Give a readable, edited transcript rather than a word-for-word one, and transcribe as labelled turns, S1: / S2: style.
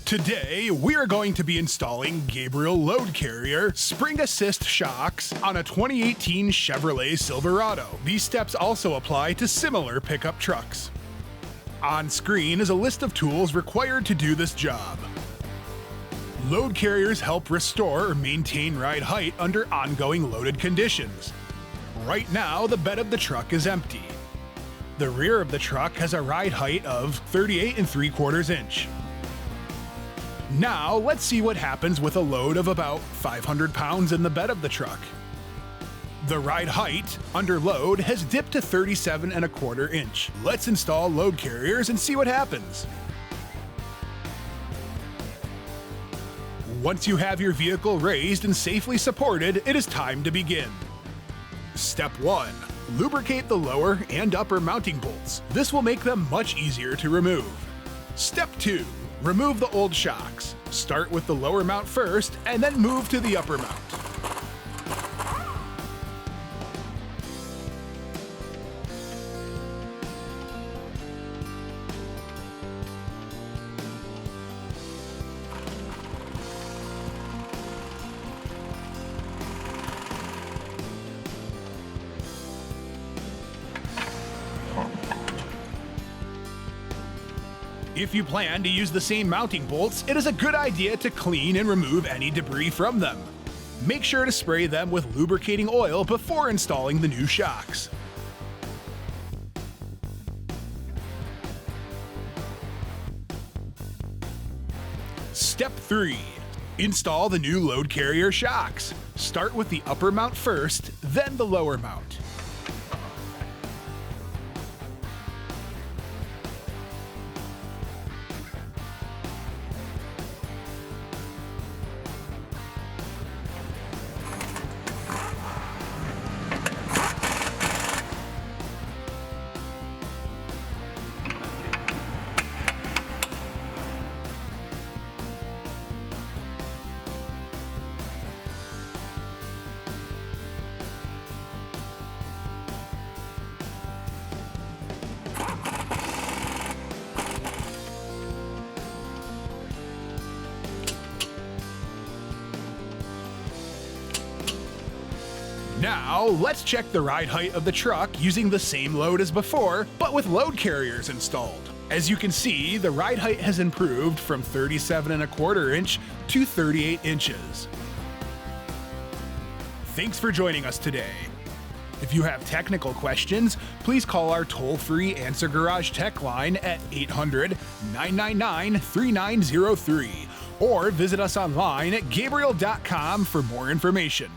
S1: Today, we are going to be installing Gabriel LoadCarrier spring assist shocks on a 2018 Chevrolet Silverado. These steps also apply to similar pickup trucks. On screen is a list of tools required to do this job. Load carriers help restore or maintain ride height under ongoing loaded conditions. Right now, the bed of the truck is empty. The rear of the truck has a ride height of 38 3/4 inch. Now, let's see what happens with a load of about 500 pounds in the bed of the truck. The ride height, under load, has dipped to 37 1/4 inch. Let's install load carriers and see what happens. Once you have your vehicle raised and safely supported, it is time to begin. Step 1. Lubricate the lower and upper mounting bolts. This will make them much easier to remove. Step 2. Remove the old shocks. Start with the lower mount first, and then move to the upper mount. If you plan to use the same mounting bolts, it is a good idea to clean and remove any debris from them. Make sure to spray them with lubricating oil before installing the new shocks. Step 3. Install the new load carrier shocks. Start with the upper mount first, then the lower mount. Now, let's check the ride height of the truck using the same load as before, but with load carriers installed. As you can see, the ride height has improved from 37 1/4 inch to 38 inches. Thanks for joining us today. If you have technical questions, please call our toll-free AnswerGarage tech line at 800-999-3903 or visit us online at gabriel.com for more information.